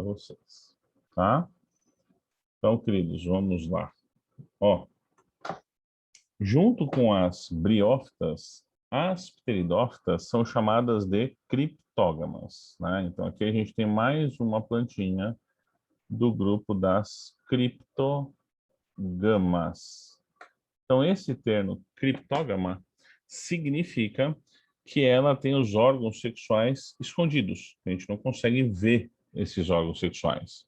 para vocês, tá? Então, queridos, vamos lá. Ó, junto com as briófitas, as pteridófitas são chamadas de criptógamas, né? Então, aqui a gente tem mais uma plantinha do grupo das criptógamas. Então, esse termo criptógama significa que ela tem os órgãos sexuais escondidos. A gente não consegue ver esses órgãos sexuais.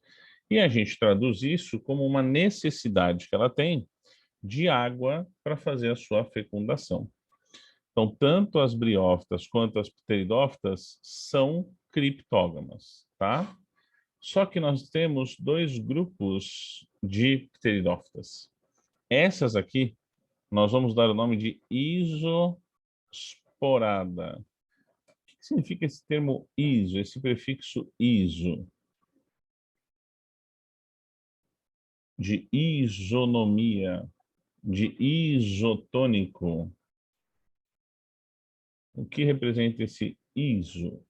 E a gente traduz isso como uma necessidade que ela tem de água para fazer a sua fecundação. Então, tanto as briófitas quanto as pteridófitas são criptógamas, tá? Só que nós temos dois grupos de pteridófitas. Essas aqui, nós vamos dar o nome de isosporada. O que significa esse termo iso, esse prefixo iso? De isonomia, de isotônico. O que representa esse iso?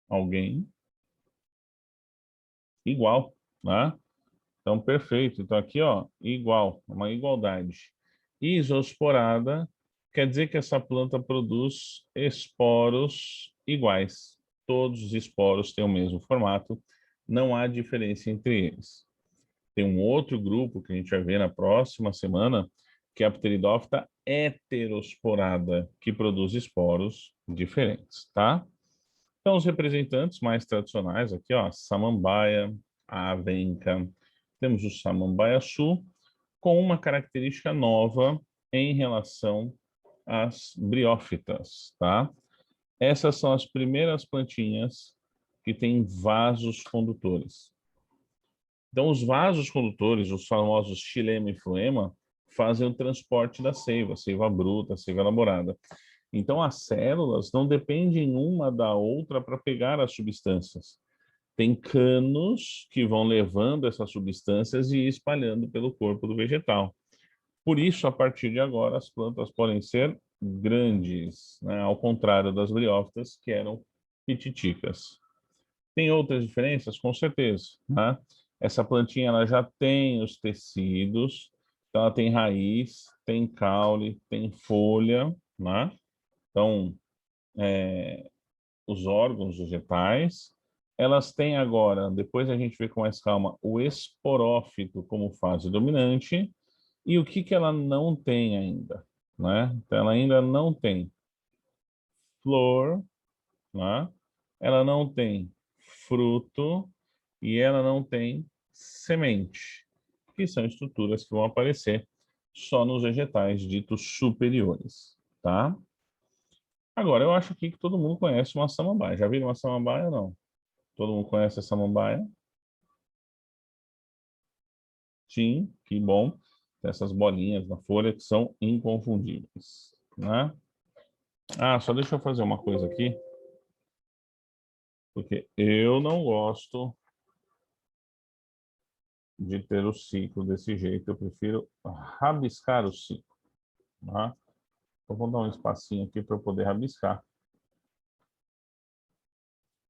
Alguém? Igual, né? Então, perfeito. Então, aqui, ó, igual, uma igualdade. Isosporada quer dizer que essa planta produz esporos iguais. Todos os esporos têm o mesmo formato, não há diferença entre eles. Tem um outro grupo que a gente vai ver na próxima semana, que é a pteridófita heterosporada, que produz esporos diferentes, tá? Então, os representantes mais tradicionais aqui, ó, samambaia, a avenca, temos o samambaia sul, com uma característica nova em relação às briófitas, tá? Essas são as primeiras plantinhas que têm vasos condutores. Então, os vasos condutores, os famosos xilema e floema, fazem o transporte da seiva bruta, seiva elaborada. Então, as células não dependem uma da outra para pegar as substâncias. Tem canos que vão levando essas substâncias e espalhando pelo corpo do vegetal. Por isso, a partir de agora, as plantas podem ser grandes, né? Ao contrário das briófitas, que eram pititicas. Tem outras diferenças? Com certeza, né? Essa plantinha ela já tem os tecidos, então ela tem raiz, tem caule, tem folha, né? Então, os órgãos vegetais, elas têm agora, depois a gente vê com mais calma, o esporófito como fase dominante, e o que que ela não tem ainda, né? Então, ela ainda não tem flor, né? Ela não tem fruto e ela não tem semente, que são estruturas que vão aparecer só nos vegetais ditos superiores, tá? Agora, eu acho aqui que todo mundo conhece uma samambaia. Já viram uma samambaia ou não? Todo mundo conhece a samambaia? Sim, que bom. Tem essas bolinhas na folha que são inconfundíveis, né? Ah, só deixa eu fazer uma coisa aqui, porque eu não gosto de ter o ciclo desse jeito. Eu prefiro rabiscar o ciclo, tá? Então, vou dar um espacinho aqui para eu poder rabiscar.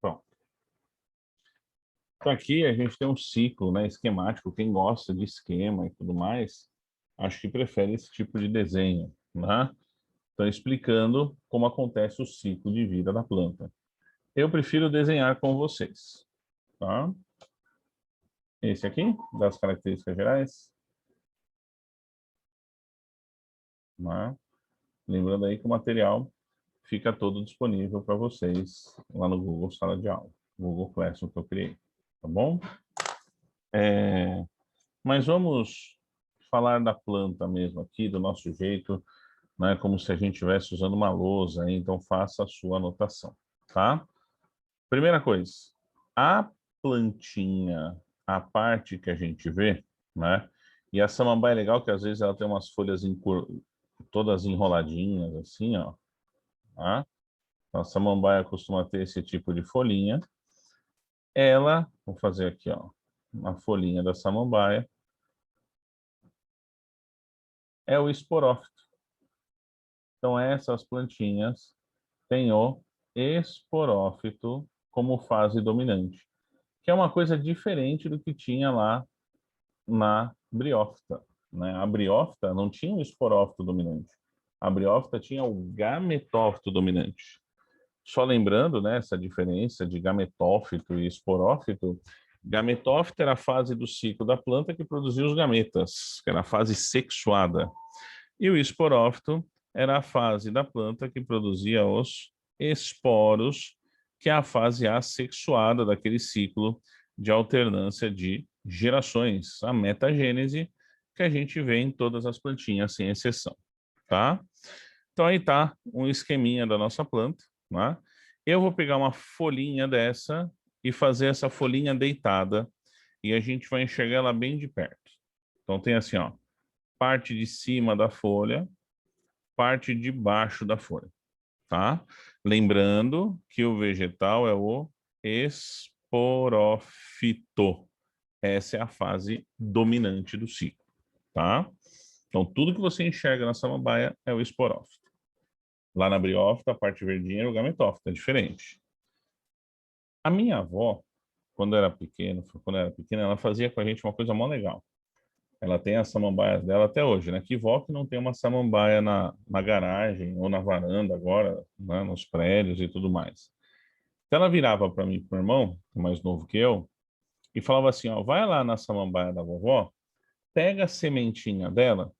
Pronto. Então, aqui a gente tem um ciclo, né, esquemático. Quem gosta de esquema e tudo mais, acho que prefere esse tipo de desenho, né? Então, explicando como acontece o ciclo de vida da planta. Eu prefiro desenhar com vocês, tá? Esse aqui, das características gerais, né? Lembrando aí que o material fica todo disponível para vocês lá no Google Sala de Aula, Google Classroom que eu criei, tá bom? Mas vamos falar da planta mesmo aqui, do nosso jeito, né? Como se a gente estivesse usando uma lousa, hein? Então faça a sua anotação, tá? Primeira coisa, a plantinha, a parte que a gente vê, né? E a samambaia é legal que às vezes ela tem umas folhas todas enroladinhas, assim, ó. Tá? Então, a samambaia costuma ter esse tipo de folhinha. Ela, vou fazer aqui, ó, uma folhinha da samambaia, é o esporófito. Então, essas plantinhas têm o esporófito como fase dominante. que é uma coisa diferente do que tinha lá na briófita, né? A briófita não tinha o esporófito dominante. A briófita tinha o gametófito dominante. Só lembrando, né, essa diferença de gametófito e esporófito, gametófito era a fase do ciclo da planta que produzia os gametas, que era a fase sexuada. E o esporófito era a fase da planta que produzia os esporos, que é a fase assexuada daquele ciclo de alternância de gerações, a metagênese, que a gente vê em todas as plantinhas, sem exceção, tá? Então aí tá um esqueminha da nossa planta, né? Eu vou pegar uma folhinha dessa e fazer essa folhinha deitada e a gente vai enxergar ela bem de perto. Então tem assim, ó, parte de cima da folha, parte de baixo da folha, tá? Lembrando que o vegetal é o esporófito. Essa é a fase dominante do ciclo, tá? Então, tudo que você enxerga na samambaia é o esporófito. Lá na briófita, a parte verdinha era o gametófito, é diferente. A minha avó, quando era pequena, ela fazia com a gente uma coisa mó legal. Ela tem as samambaias dela até hoje, né? Que vó que não tem uma samambaia na garagem ou na varanda agora, né? Nos prédios e tudo mais. Então ela virava para mim, pro meu irmão, que é mais novo que eu, e falava assim, ó, vai lá na samambaia da vovó, pega a sementinha dela,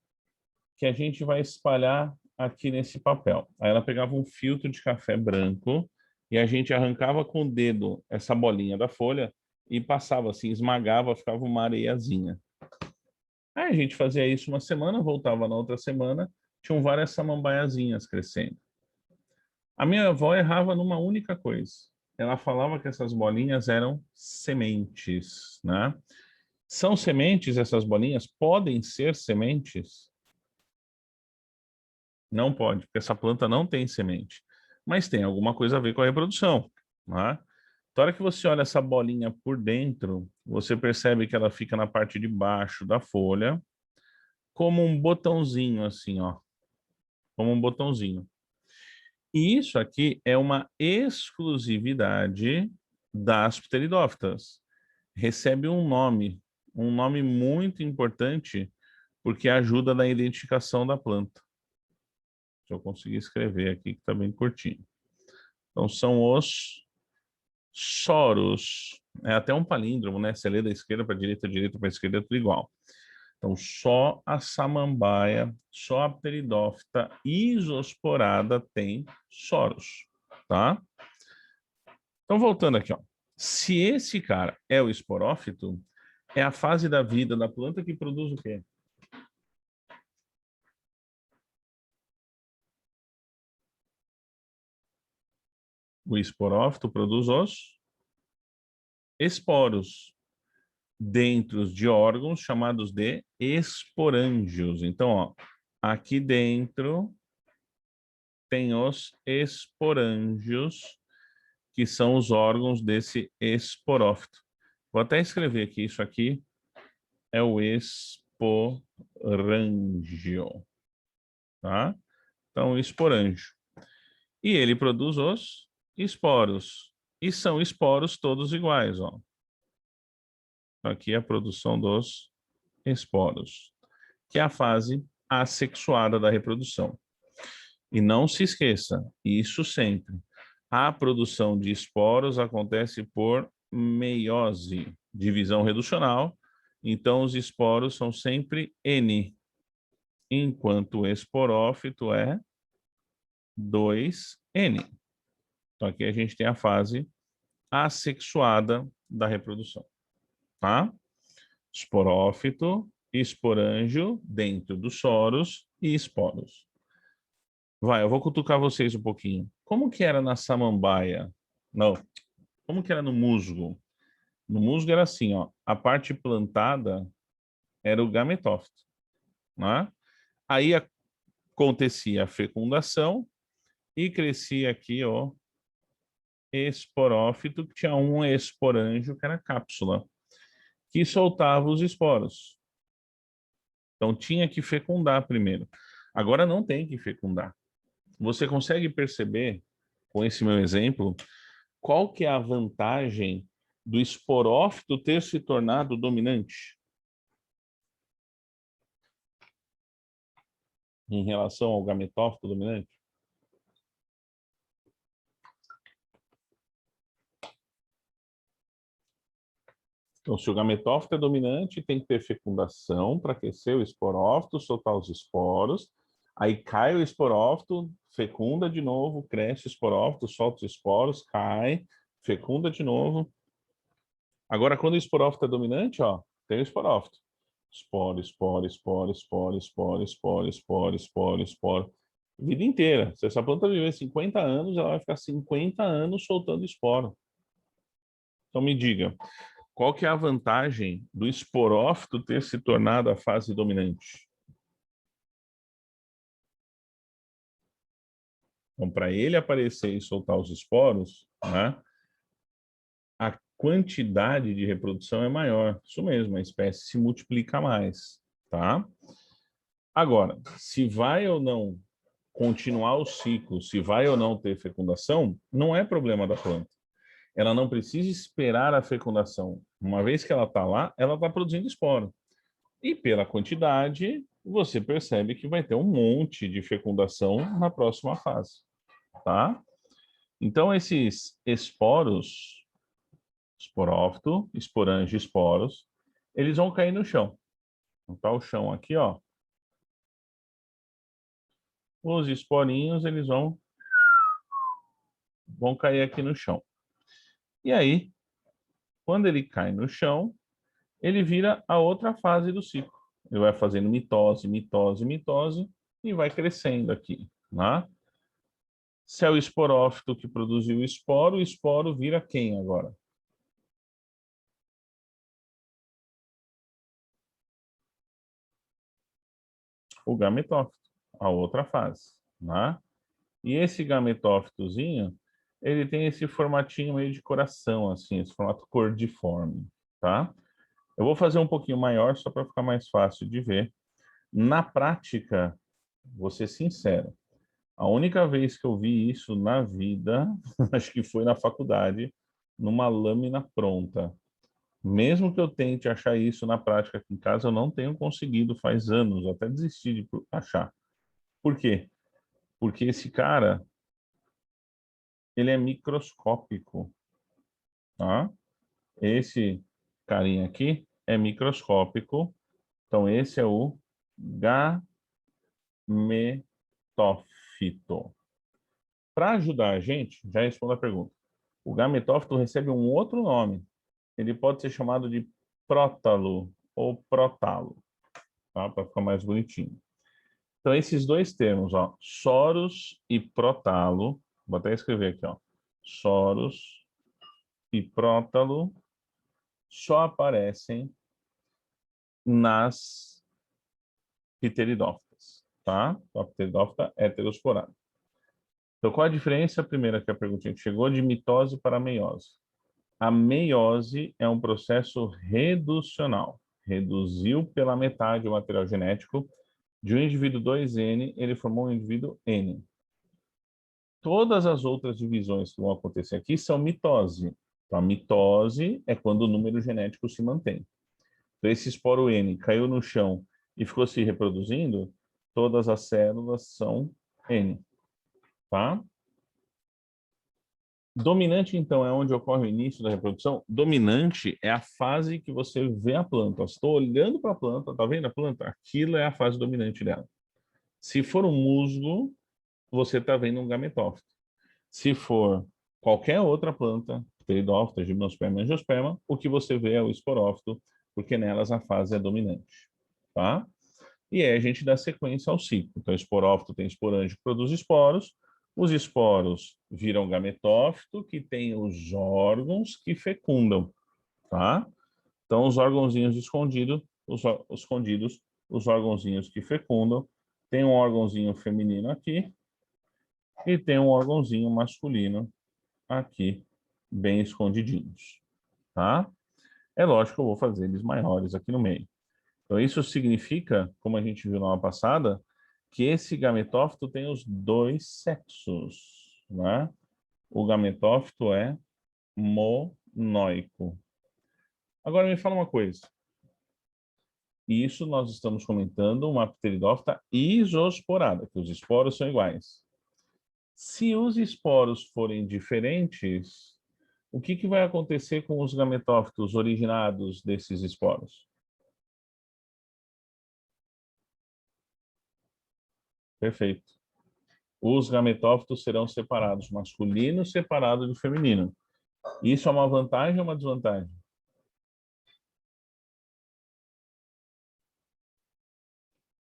que a gente vai espalhar aqui nesse papel. Aí ela pegava um filtro de café branco e a gente arrancava com o dedo essa bolinha da folha e passava assim, esmagava, ficava uma areiazinha. Aí a gente fazia isso uma semana, voltava na outra semana, tinham várias samambaiazinhas crescendo. A minha avó errava numa única coisa. Ela falava que essas bolinhas eram sementes, né? São sementes essas bolinhas? Podem ser sementes? Não pode, porque essa planta não tem semente. Mas tem alguma coisa a ver com a reprodução, né? Na hora que você olha essa bolinha por dentro, você percebe que ela fica na parte de baixo da folha, como um botãozinho assim, ó. Como um botãozinho. E isso aqui é uma exclusividade das pteridófitas. Recebe um nome muito importante, porque ajuda na identificação da planta. Se eu conseguir escrever aqui, que está bem curtinho. Então, são os soros. É até um palíndromo, né? Você lê da esquerda para a direita para a esquerda, é tudo igual. Então, só a samambaia, só a pteridófita isosporada tem soros, tá? Então, voltando aqui, ó. Se esse cara é o esporófito, é a fase da vida da planta que produz o quê? O esporófito produz os esporos dentro de órgãos chamados de esporângios. Então, ó, aqui dentro tem os esporângios, que são os órgãos desse esporófito. Vou até escrever aqui, isso aqui é o esporângio, tá? Então, esporângio. E ele produz os esporos. E são esporos todos iguais, ó. Aqui é a produção dos esporos, que é a fase assexuada da reprodução. E não se esqueça, isso sempre. A produção de esporos acontece por meiose, divisão reducional. Então, os esporos são sempre N, enquanto o esporófito é 2N. Então, aqui a gente tem a fase assexuada da reprodução, tá? Esporófito, esporângio, dentro dos soros e esporos. Vai, eu vou cutucar vocês um pouquinho. Como que era na samambaia? Não, como que era no musgo? No musgo era assim, ó, a parte plantada era o gametófito, né? Aí acontecia a fecundação e crescia aqui, ó, esporófito, que tinha um esporângio, que era a cápsula, que soltava os esporos. Então tinha que fecundar primeiro. Agora não tem que fecundar. Você consegue perceber, com esse meu exemplo, qual que é a vantagem do esporófito ter se tornado dominante em relação ao gametófito dominante? Então, se o gametófito é dominante, tem que ter fecundação para aquecer o esporófito, soltar os esporos. Aí cai o esporófito, fecunda de novo, cresce o esporófito, solta os esporos, cai, fecunda de novo. Agora, quando o esporófito é dominante, ó, tem o esporófito. Esporo, esporo, esporo, esporo, esporo, esporo, esporo, esporo, esporo. Vida inteira. Se essa planta viver 50 anos, ela vai ficar 50 anos soltando esporo. Então me diga, qual que é a vantagem do esporófito ter se tornado a fase dominante? Então, para ele aparecer e soltar os esporos, né, a quantidade de reprodução é maior. Isso mesmo, a espécie se multiplica mais, tá? Agora, se vai ou não continuar o ciclo, se vai ou não ter fecundação, não é problema da planta. Ela não precisa esperar a fecundação. Uma vez que ela está lá, ela está produzindo esporo. E pela quantidade, você percebe que vai ter um monte de fecundação na próxima fase, tá? Então, esses esporos, esporófito, esporange, esporos, eles vão cair no chão. Então, tá o chão aqui, ó. Os esporinhos, eles vão cair aqui no chão. E aí, quando ele cai no chão, ele vira a outra fase do ciclo. Ele vai fazendo mitose, mitose, mitose e vai crescendo aqui, né? Se é o esporófito que produziu o esporo vira quem agora? O gametófito, a outra fase, né? E esse gametófitozinho, ele tem esse formatinho meio de coração, assim, esse formato cordiforme, tá? Eu vou fazer um pouquinho maior só para ficar mais fácil de ver. Na prática, vou ser sincero, a única vez que eu vi isso na vida, acho que foi na faculdade, numa lâmina pronta. Mesmo que eu tente achar isso na prática aqui em casa, eu não tenho conseguido faz anos, até desisti de achar. Por quê? Porque esse cara, ele é microscópico, tá? Esse carinha aqui é microscópico. Então, esse é o gametófito. Para ajudar a gente, já respondo a pergunta. O gametófito recebe um outro nome. Ele pode ser chamado de prótalo ou prótalo, tá? Para ficar mais bonitinho. Então, esses dois termos, ó, soros e prótalo, vou até escrever aqui, ó, soros e prótalo, só aparecem nas pteridófitas, tá? A pteridófita heterosporada. Então, qual a diferença? A primeira que a perguntinha que chegou, de mitose para meiose. A meiose é um processo reducional. Reduziu pela metade o material genético de um indivíduo 2N, ele formou um indivíduo N. Todas as outras divisões que vão acontecer aqui são mitose. Então, a mitose é quando o número genético se mantém. Então, esse esporo N caiu no chão e ficou se reproduzindo, todas as células são N, tá? Dominante, então, é onde ocorre o início da reprodução. Dominante é a fase que você vê a planta. Estou olhando para a planta, tá vendo a planta? Aquilo é a fase dominante dela. Se for um musgo, você está vendo um gametófito. Se for qualquer outra planta, pteridófita, gimnosperma, angiosperma, o que você vê é o esporófito, porque nelas a fase é dominante, tá? E aí a gente dá sequência ao ciclo. Então, o esporófito tem esporange que produz esporos, os esporos viram gametófito, que tem os órgãos que fecundam, tá? Então, os órgãozinhos escondidos, os órgãozinhos que fecundam, tem um órgãozinho feminino aqui e tem um órgãozinho masculino aqui, bem escondidinhos, tá? É lógico que eu vou fazer eles maiores aqui no meio. Então, isso significa, como a gente viu na aula passada, que esse gametófito tem os dois sexos, né? O gametófito é monóico. Agora me fala uma coisa. Isso nós estamos comentando uma pteridófita isosporada, que os esporos são iguais. Se os esporos forem diferentes, o que vai acontecer com os gametófitos originados desses esporos? Perfeito. Os gametófitos serão separados, masculino separado de feminino. Isso é uma vantagem ou uma desvantagem?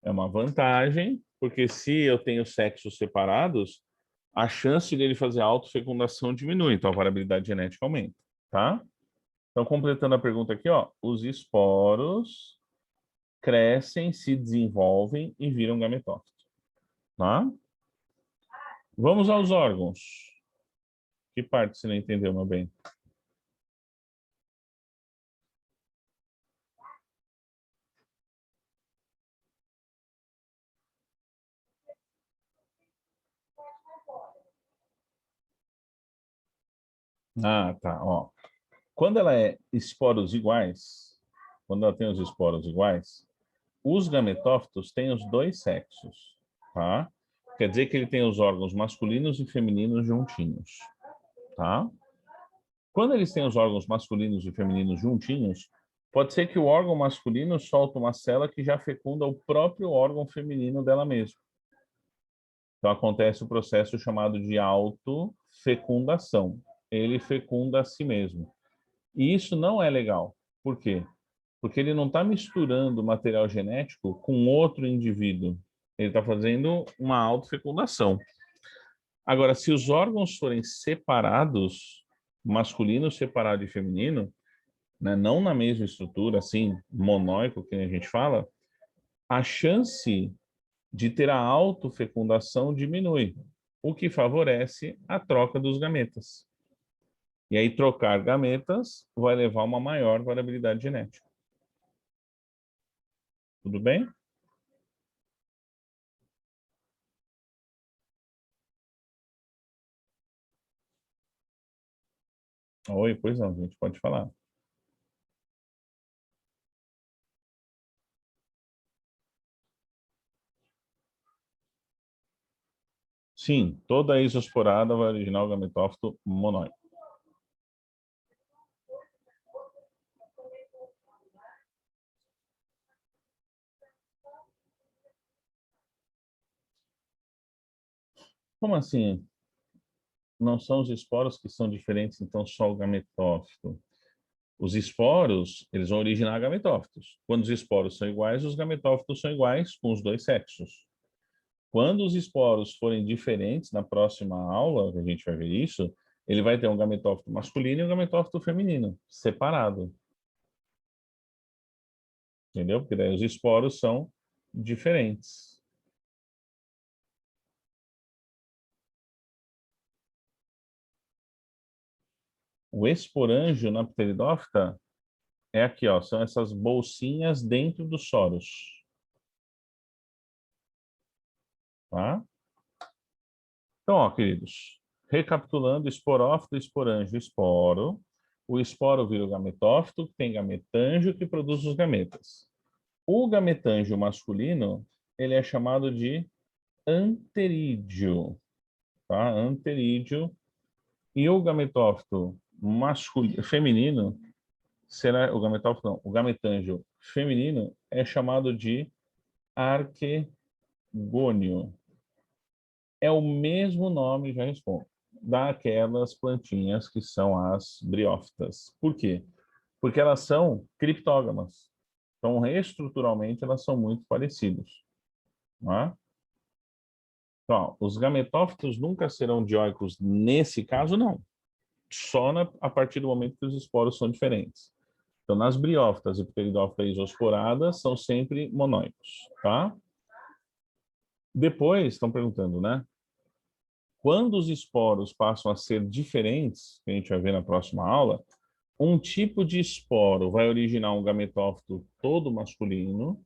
É uma vantagem, porque se eu tenho sexos separados, a chance dele fazer autofecundação diminui, então a variabilidade genética aumenta, tá? Então, completando a pergunta aqui, ó, os esporos crescem, se desenvolvem e viram gametófito, tá? Vamos aos órgãos. Que parte você não entendeu, meu bem? Ah, tá, ó. Quando ela é esporos iguais, quando ela tem os esporos iguais, os gametófitos têm os dois sexos, tá? Quer dizer que ele tem os órgãos masculinos e femininos juntinhos, tá? Quando eles têm os órgãos masculinos e femininos juntinhos, pode ser que o órgão masculino solte uma célula que já fecunda o próprio órgão feminino dela mesma. Então acontece o processo chamado de autofecundação. Ele fecunda a si mesmo. E isso não é legal. Por quê? Porque ele não está misturando material genético com outro indivíduo. Ele está fazendo uma autofecundação. Agora, se os órgãos forem separados, masculino separado de feminino, né, não na mesma estrutura, assim, monóico, que a gente fala, a chance de ter a autofecundação diminui, o que favorece a troca dos gametas. E aí, trocar gametas vai levar a uma maior variabilidade genética. Tudo bem? Oi, pois não, a gente pode falar. Sim, toda isosporada vai originar o gametófito monóico. Como assim? Não são os esporos que são diferentes, então só o gametófito. Os esporos, eles vão originar gametófitos. Quando os esporos são iguais, os gametófitos são iguais com os dois sexos. Quando os esporos forem diferentes, na próxima aula, que a gente vai ver isso, ele vai ter um gametófito masculino e um gametófito feminino, separado. Entendeu? Porque daí os esporos são diferentes. O esporângio na pteridófita é aqui, ó, são essas bolsinhas dentro dos soros, tá? Então, ó, queridos, recapitulando, esporófito, esporângio, esporo. O esporo vira o gametófito, que tem gametângio que produz os gametas. O gametângio masculino, ele é chamado de anterídeo, tá? Anterídeo. E o gametófito masculino, feminino, será o gametófito, não, o gametângio feminino é chamado de arquegônio. É o mesmo nome, já respondo, daquelas plantinhas que são as briófitas. Por quê? Porque elas são criptógamas. Então, estruturalmente, elas são muito parecidas. Não é? Então, os gametófitos nunca serão dioicos nesse caso, não. Só a partir do momento que os esporos são diferentes. Então, nas briófitas e pteridófitas isosporadas, são sempre monóicos, tá? Depois, estão perguntando, né? Quando os esporos passam a ser diferentes, que a gente vai ver na próxima aula, um tipo de esporo vai originar um gametófito todo masculino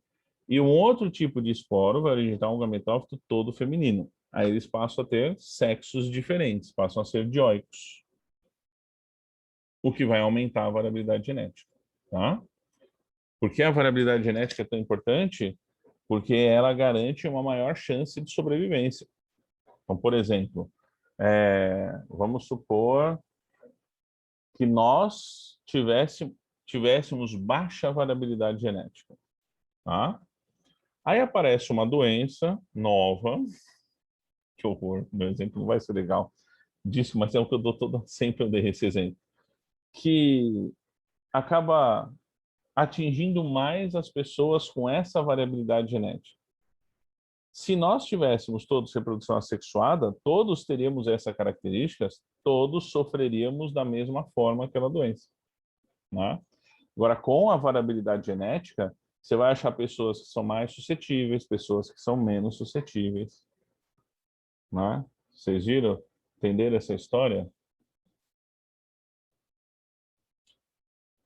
e um outro tipo de esporo vai originar um gametófito todo feminino. Aí eles passam a ter sexos diferentes, passam a ser dioicos. o que vai aumentar a variabilidade genética, tá? Por que a variabilidade genética é tão importante? Porque ela garante uma maior chance de sobrevivência. Então, por exemplo, vamos supor que nós tivéssemos baixa variabilidade genética, tá? Aí aparece uma doença nova, que horror, meu exemplo não vai ser legal disso, mas é o que eu dou sempre eu dei esse exemplo, que acaba atingindo mais as pessoas com essa variabilidade genética. Se nós tivéssemos todos reprodução assexuada, todos teríamos essas características, todos sofreríamos da mesma forma aquela doença, né? Agora, com a variabilidade genética, você vai achar pessoas que são mais suscetíveis, pessoas que são menos suscetíveis, né? Vocês viram? Entenderam essa história?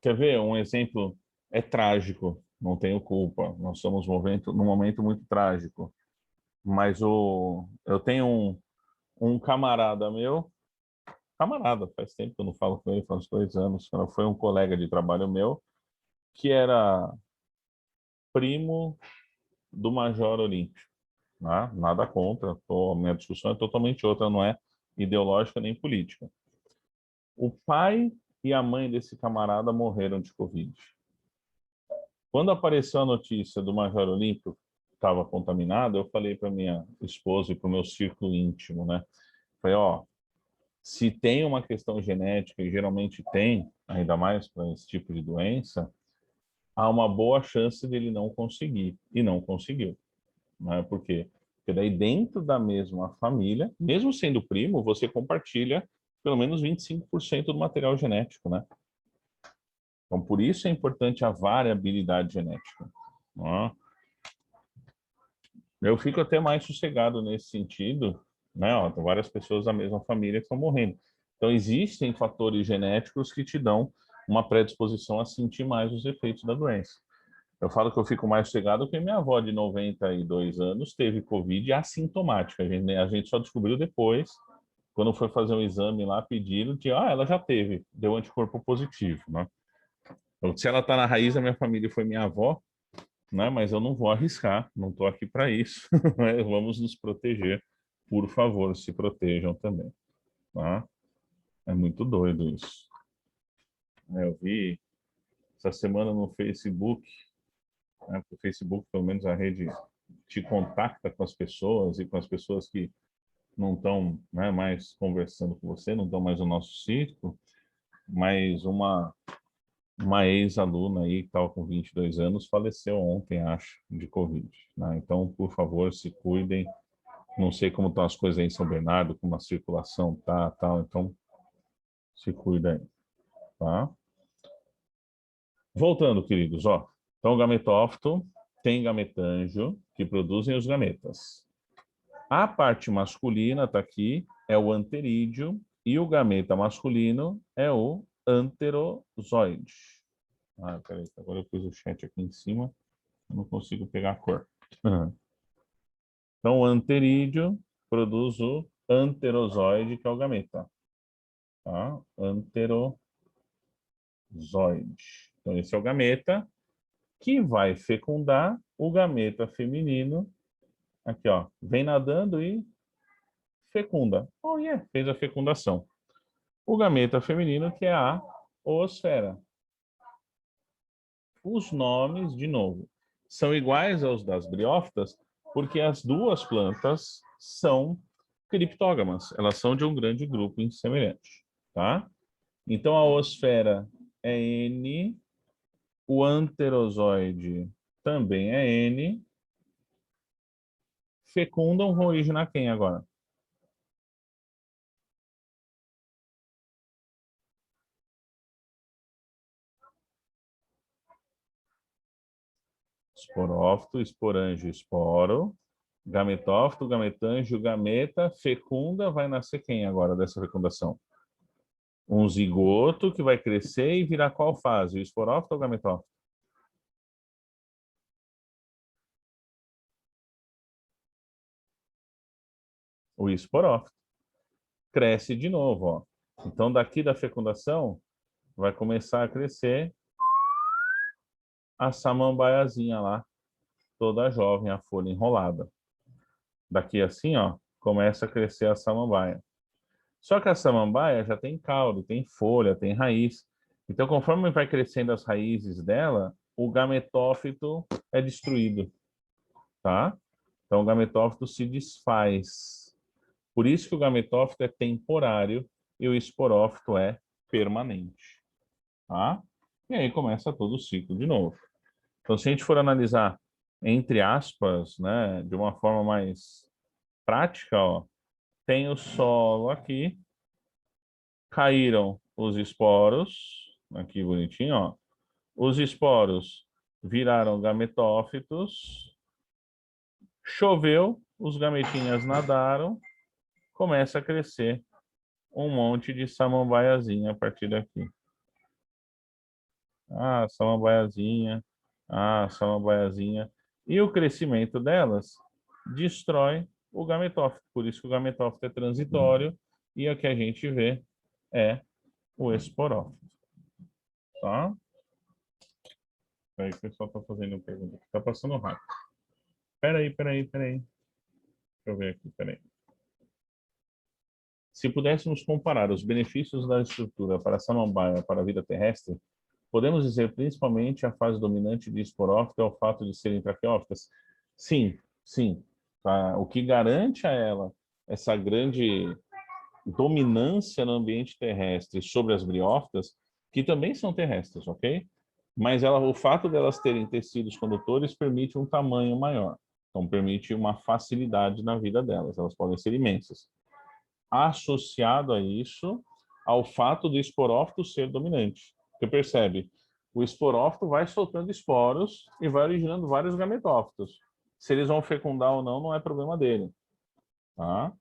Quer ver? Um exemplo é trágico, não tenho culpa. Nós estamos num momento muito trágico. Mas eu tenho um camarada meu, camarada, faz tempo que eu não falo com ele, faz uns 2 anos, foi um colega de trabalho meu, que era primo do Major Olímpio, né? Nada contra, a minha discussão é totalmente outra, não é ideológica nem política. O pai e a mãe desse camarada morreram de Covid. Quando apareceu a notícia do Major Olímpio estava contaminado, eu falei para minha esposa e para o meu círculo íntimo, né? Falei, ó, se tem uma questão genética, e geralmente tem, ainda mais para esse tipo de doença, há uma boa chance dele não conseguir. E não conseguiu. Não é por quê? Porque daí dentro da mesma família, mesmo sendo primo, você compartilha pelo menos 25% do material genético, né? Então, por isso é importante a variabilidade genética. Né? Eu fico até mais sossegado nesse sentido, né? Ó, tem várias pessoas da mesma família que estão morrendo. Então, existem fatores genéticos que te dão uma predisposição a sentir mais os efeitos da doença. Eu falo que eu fico mais sossegado porque minha avó de 92 anos teve Covid assintomática. A gente só descobriu depois, quando foi fazer um exame lá, pediram que ela já teve, deu anticorpo positivo, né? Então, se ela está na raiz da minha família e foi minha avó, né? Mas eu não vou arriscar, não estou aqui para isso. Né? Vamos nos proteger. Por favor, se protejam também. Tá? É muito doido isso. Eu vi essa semana no Facebook, né? O Facebook, pelo menos a rede, te contacta com as pessoas e com as pessoas que não estão, né, mais conversando com você, não estão mais no nosso círculo, mas uma ex-aluna aí, que estava com 22 anos, faleceu ontem, acho, de Covid. Né? Então, por favor, se cuidem. Não sei como estão as coisas aí em São Bernardo, como a circulação tá, tal. Então, se cuida aí, tá? Voltando, queridos, ó. Então, o gametófito tem gametanjo, que produzem os gametas. A parte masculina, tá aqui, é o anterídeo, e o gameta masculino é o anterozoide. Ah, peraí, agora eu pus o chat aqui em cima, eu não consigo pegar a cor. Então, o anterídeo produz o anterozoide, que é o gameta. Tá? Anterozoide. Então, esse é o gameta que vai fecundar o gameta feminino. Aqui, ó, vem nadando e fecunda. Oh, yeah, fez a fecundação. O gameta feminino, que é a oosfera. Os nomes, de novo, são iguais aos das briófitas, porque as duas plantas são criptógamas. Elas são de um grande grupo insemelhante, tá? Então, a oosfera é N, o anterozoide também é N. Fecundam vão originar quem agora? Esporófito, esporângio, esporo. Gametófito, gametângio, gameta, fecunda, vai nascer quem agora dessa fecundação? Um zigoto que vai crescer e virar qual fase? O esporófito ou o gametófito? O esporófito. Cresce de novo, ó. Então, daqui da fecundação, vai começar a crescer a samambaiazinha lá, toda jovem, a folha enrolada. Daqui assim, ó, começa a crescer a samambaia. Só que a samambaia já tem caule, tem folha, tem raiz. Então, conforme vai crescendo as raízes dela, o gametófito é destruído, tá? Então, o gametófito se desfaz. Por isso que o gametófito é temporário e o esporófito é permanente, tá? E aí começa todo o ciclo de novo. Então, se a gente for analisar, entre aspas, né, de uma forma mais prática, ó, tem o solo aqui, caíram os esporos, aqui bonitinho, ó. Os esporos viraram gametófitos, choveu, os gametinhas nadaram, começa a crescer um monte de samambaiazinha a partir daqui. Ah, samambaiazinha, ah, samambaiazinha. E o crescimento delas destrói o gametófito. Por isso que o gametófito é transitório e o que a gente vê é o esporófito. Tá? Aí o pessoal está fazendo pergunta. Está passando rápido. Peraí. Deixa eu ver aqui, peraí. Se pudéssemos comparar os benefícios da estrutura para a samambaia para a vida terrestre, podemos dizer principalmente a fase dominante de esporófito é o fato de serem traqueófitas? Sim, sim. Tá? O que garante a ela essa grande dominância no ambiente terrestre sobre as briófitas, que também são terrestres, ok? Mas o fato delas terem tecidos condutores permite um tamanho maior. Então, permite uma facilidade na vida delas. Elas podem ser imensas. Associado a isso, ao fato do esporófito ser dominante. Você percebe? O esporófito vai soltando esporos e vai originando vários gametófitos. Se eles vão fecundar ou não, não é problema dele. Tá?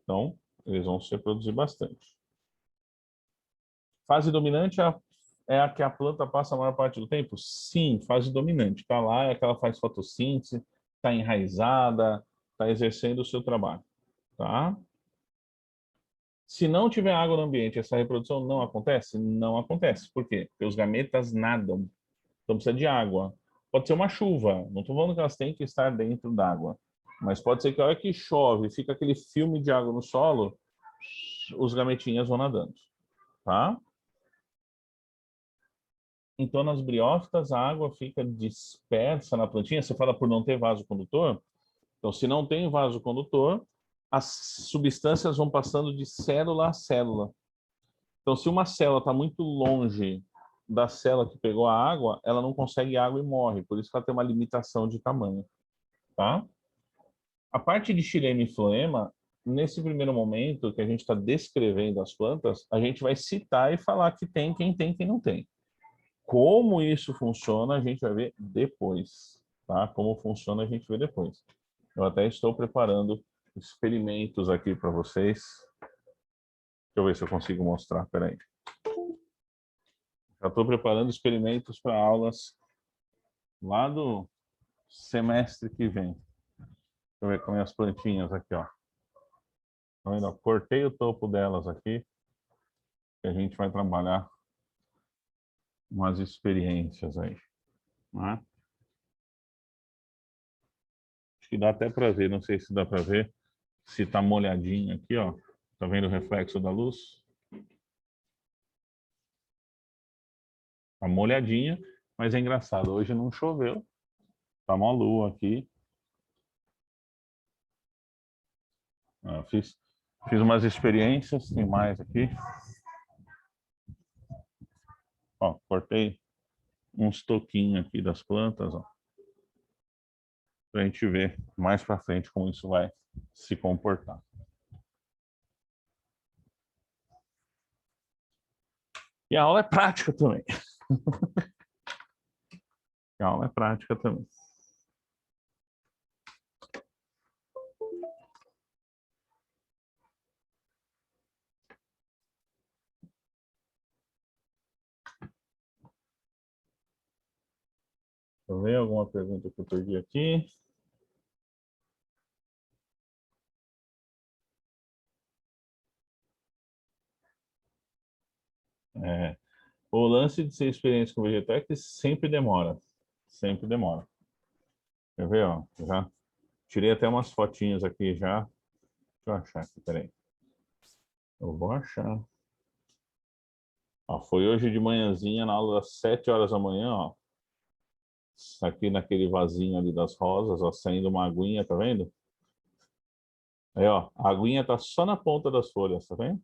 Então, eles vão se reproduzir bastante. Fase dominante é a que a planta passa a maior parte do tempo? Sim, fase dominante. Está lá, é que ela faz fotossíntese, está enraizada, está exercendo o seu trabalho. Tá? Se não tiver água no ambiente, essa reprodução não acontece? Não acontece. Por quê? Porque os gametas nadam. Então precisa de água. Pode ser uma chuva. Não estou falando que elas têm que estar dentro d'água. Mas pode ser que a hora que chove, fica aquele filme de água no solo, os gametinhas vão nadando. Tá? Então, nas briófitas, a água fica dispersa na plantinha. Você fala por não ter vaso condutor? Então, se não tem vaso condutor, as substâncias vão passando de célula a célula. Então, se uma célula está muito longe da célula que pegou a água, ela não consegue água e morre. Por isso que ela tem uma limitação de tamanho. Tá? A parte de xilema e floema, nesse primeiro momento que a gente está descrevendo as plantas, a gente vai citar e falar que tem, quem não tem. Como isso funciona, a gente vai ver depois, tá? Como funciona, a gente vê depois. Eu até estou preparando experimentos aqui para vocês. Deixa eu ver se eu consigo mostrar, peraí. Já estou preparando experimentos para aulas lá do semestre que vem. Deixa eu ver com minhas plantinhas aqui, ó. Tá vendo? Cortei o topo delas aqui, que a gente vai trabalhar umas experiências aí, né? Acho que dá até para ver, não sei se dá para ver, se tá molhadinho aqui, ó. Tá vendo o reflexo da luz? Tá molhadinha, mas é engraçado. Hoje não choveu. Tá uma lua aqui. Fiz umas experiências, tem mais aqui. Ó, cortei uns toquinhos aqui das plantas, ó. Pra gente ver mais pra frente como isso vai se comportar. E a aula é prática também. A aula é prática também. Deixa eu ver alguma pergunta que eu perdi aqui. É, O lance de ser experiência com Vegetex sempre demora. Sempre demora. Quer ver, ó? Já tirei até umas fotinhas aqui já. Deixa eu achar aqui, peraí. Eu vou achar. Ó, foi hoje de manhãzinha, na aula das 7 horas da manhã, ó. Aqui naquele vasinho ali das rosas, ó, saindo uma aguinha, tá vendo? Aí, ó, a aguinha tá só na ponta das folhas, tá vendo?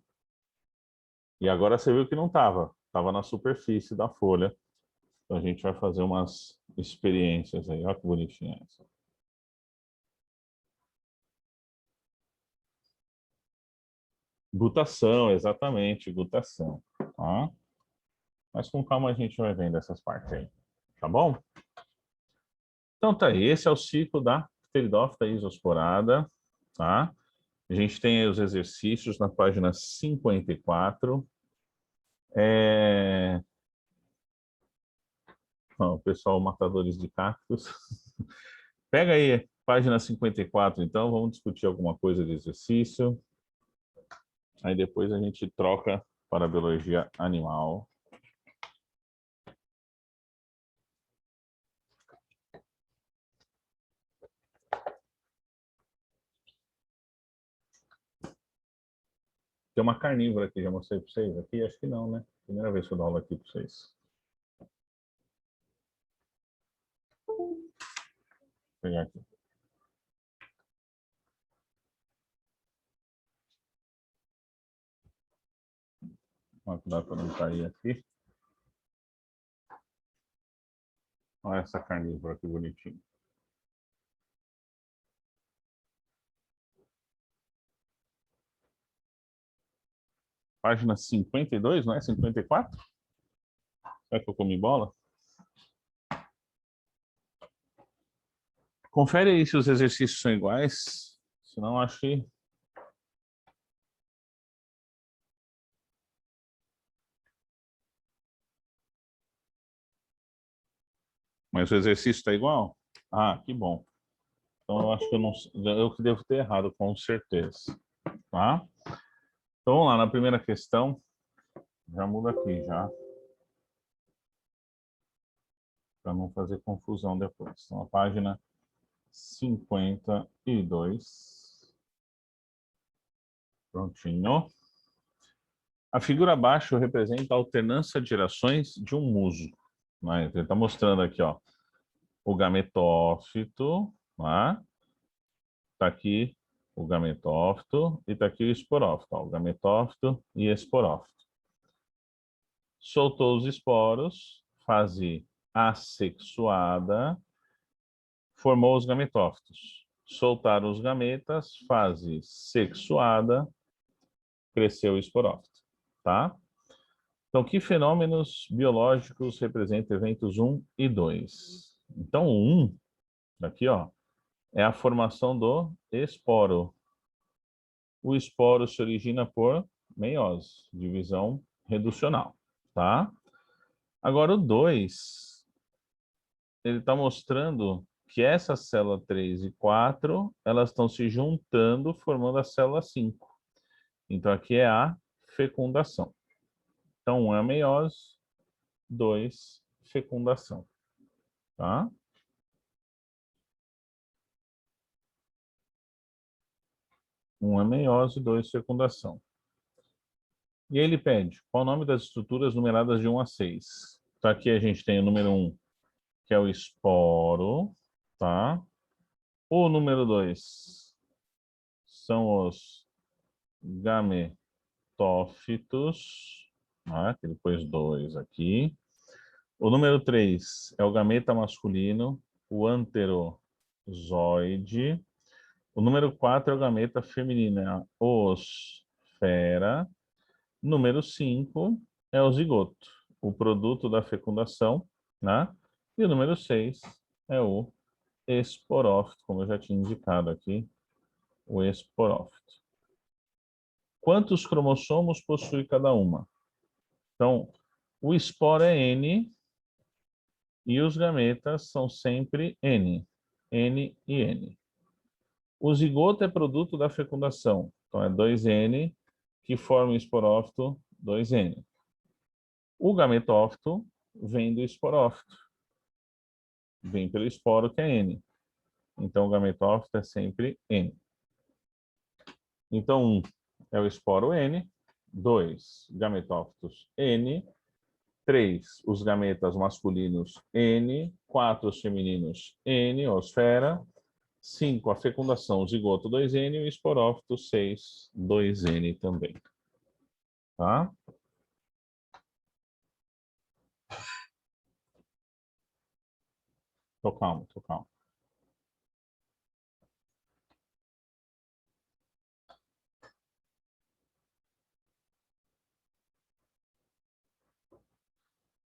E agora você viu que não tava. Tava na superfície da folha. Então a gente vai fazer umas experiências aí. Olha que bonitinha essa. Gutação, exatamente, gutação. Tá? Mas com calma a gente vai vendo essas partes aí. Tá bom? Então tá aí. Esse é o ciclo da Pteridófita isosporada. Tá? A gente tem aí os exercícios na página 54. Ó, o pessoal matadores de cactos. Pega aí, página 54, então, vamos discutir alguma coisa de exercício. Aí depois a gente troca para a biologia animal. Tem uma carnívora aqui, já mostrei para vocês aqui? Acho que não, né? Primeira vez que eu dou aula aqui para vocês. Vou pegar aqui. Vou cuidado para não cair aqui. Olha essa carnívora que bonitinha. Página 52, não é? 54? Será que eu comi bola? Confere aí se os exercícios são iguais. Senão, acho que... Mas o exercício está igual? Ah, que bom. Então, eu acho que eu não... Eu que devo ter errado, com certeza. Tá? Então, vamos lá. Na primeira questão, já muda aqui, já. Para não fazer confusão depois. Então, a página 52. Prontinho. A figura abaixo representa a alternância de gerações de um musgo. Né? Ele está mostrando aqui, ó, o gametófito, né? Tá aqui o gametófito e tá aqui o esporófito, ó, o gametófito e esporófito. Soltou os esporos, fase assexuada, formou os gametófitos. Soltaram os gametas, fase sexuada, cresceu o esporófito, tá? Então, que fenômenos biológicos representam eventos um e 2? Então, o 1, aqui, ó, é a formação do esporo. O esporo se origina por meiose, divisão reducional, tá? Agora, o 2, ele está mostrando que essa célula 3 e 4, elas estão se juntando, formando a célula 5. Então, aqui é a fecundação. Então, 1 é a meiose, 2, fecundação, tá? Um é meiose, 2, fecundação. E ele pede, qual o nome das estruturas numeradas de 1 a 6? Então, aqui a gente tem o número 1, que é o esporo, tá? O número 2 são os gametófitos, né? Que depois 2 aqui. O número 3 é o gameta masculino, o anterozoide. O número 4 é o gameta feminino, é a osfera. Número 5 é o zigoto, o produto da fecundação, né? E o número 6 é o esporófito, como eu já tinha indicado aqui, o esporófito. Quantos cromossomos possui cada uma? Então, o esporo é N e os gametas são sempre N. N e N. O zigoto é produto da fecundação. Então, é 2N que forma o esporófito 2N. O gametófito vem do esporófito. Vem pelo esporo, que é N. Então, o gametófito é sempre N. Então, 1 é o esporo N. 2, gametófitos N. 3, os gametas masculinos N. 4, os femininos N, osfera. 5, a fecundação zigoto 2N e o esporófito 6, 2N também. Tá? Tô calmo, tô calmo.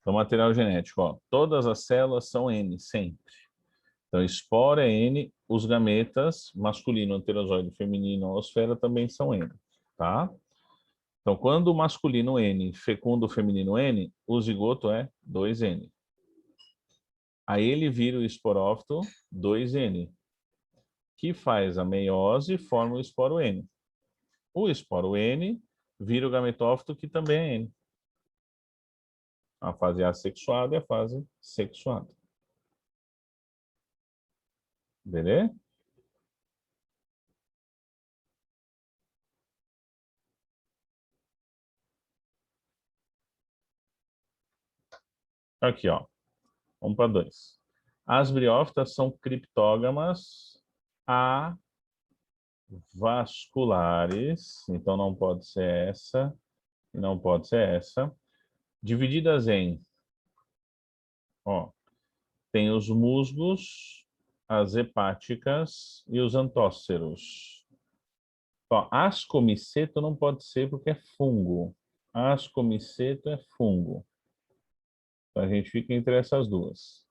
Então, material genético, ó, todas as células são N, sempre. Então, esporo é N, os gametas, masculino, anterozoide, feminino, osfera, também são N, tá? Então, quando o masculino N fecunda o feminino N, o zigoto é 2N. Aí ele vira o esporófito 2N, que faz a meiose e forma o esporo N. O esporo N vira o gametófito, que também é N. A fase assexuada e a fase sexuada. Beleza? Aqui, ó. Vamos para 2. As briófitas são criptógamas avasculares. Então, não pode ser essa e não pode ser essa. Divididas em, ó, tem os musgos, as hepáticas e os antóceros. Ó, ascomiceto não pode ser porque é fungo. Ascomiceto é fungo. Então, a gente fica entre essas duas.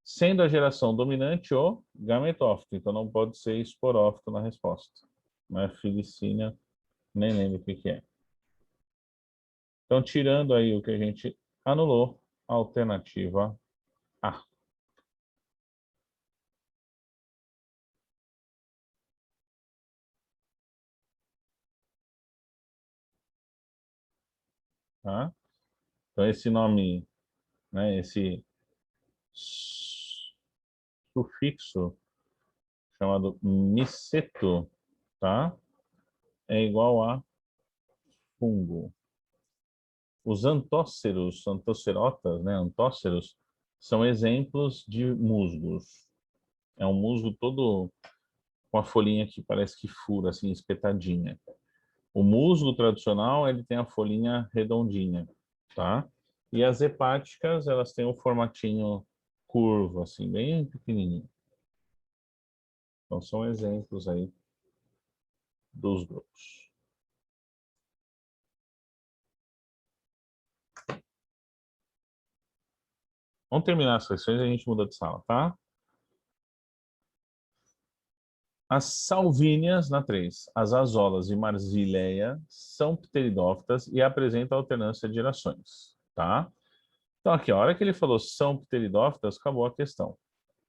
Sendo a geração dominante o gametófito. Então, não pode ser esporófito na resposta. Não é filicínia, nem lembro o que é. Então, tirando aí o que a gente anulou, alternativa A. Tá? Então, esse nome, né, esse sufixo chamado miceto, tá? É igual a fungo. Os antóceros, antocerotas, né, antóceros, são exemplos de musgos. É um musgo todo com a folhinha que parece que fura, assim, espetadinha. O musgo tradicional, ele tem a folhinha redondinha, tá? E as hepáticas, elas têm um formatinho curvo, assim, bem pequenininho. Então, são exemplos aí dos grupos. Vamos terminar as questões e a gente muda de sala, tá? As salvíneas, na 3, as azolas e marsileia são pteridófitas e apresentam alternância de gerações, tá? Então, aqui, a hora que ele falou são pteridófitas, acabou a questão.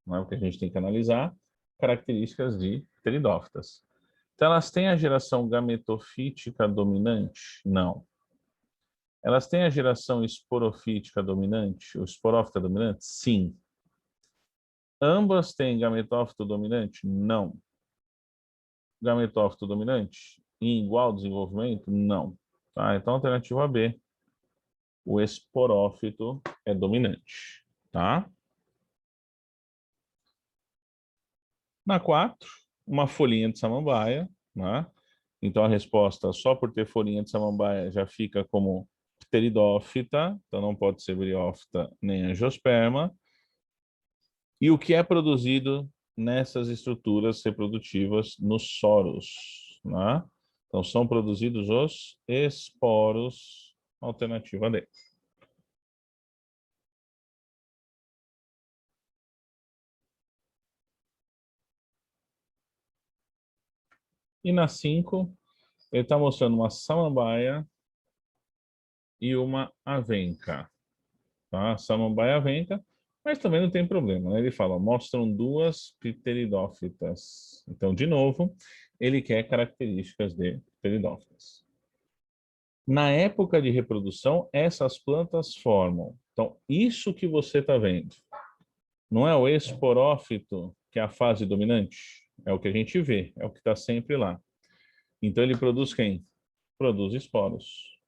Não é? Porque a gente tem que analisar características de pteridófitas. Então, elas têm a geração gametofítica dominante? Não. Elas têm a geração esporofítica dominante, o esporófita dominante? Sim. Ambas têm gametófito dominante? Não. Gametófito dominante? Em igual desenvolvimento? Não. Tá? Então, alternativa B. O esporófito é dominante. Tá? Na 4, uma folhinha de samambaia. Né? Então, a resposta, só por ter folhinha de samambaia, já fica como pteridófita. Então, não pode ser briófita nem angiosperma. E o que é produzido nessas estruturas reprodutivas nos soros, né? Então, são produzidos os esporos, alternativa D. E na 5, ele está mostrando uma samambaia e uma avenca. Tá? Samambaia e avenca, mas também não tem problema, né? Ele fala, mostram duas pteridófitas. Então, de novo, ele quer características de pteridófitas. Na época de reprodução, essas plantas formam. Então, isso que você está vendo, não é o esporófito, que é a fase dominante? É o que a gente vê, é o que está sempre lá. Então, ele produz quem? Produz esporos.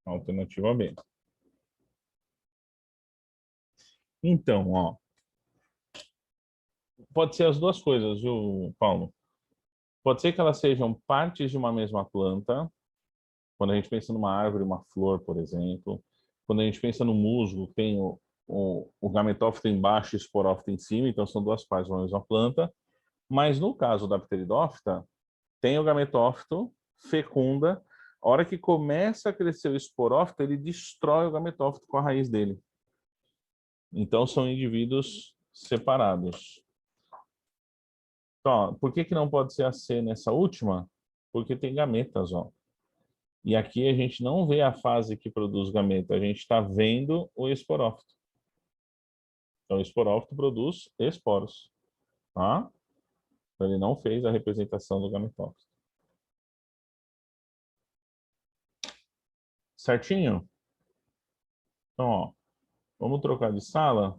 Alternativa B. Então, ó, pode ser as duas coisas, viu, Paulo? Pode ser que elas sejam partes de uma mesma planta. Quando a gente pensa numa árvore, uma flor, por exemplo. Quando a gente pensa no musgo, tem o gametófito embaixo e o esporófito em cima, então são duas partes de uma mesma planta. Mas no caso da pteridófita, tem o gametófito, fecunda. A hora que começa a crescer o esporófito, ele destrói o gametófito com a raiz dele. Então são indivíduos separados. Então, ó, por que que não pode ser a C nessa última? Porque tem gametas, ó. E aqui a gente não vê a fase que produz gameta, a gente está vendo o esporófito. Então, o esporófito produz esporos, tá? Então, ele não fez a representação do gametófito. Certinho? Então, ó, vamos trocar de sala.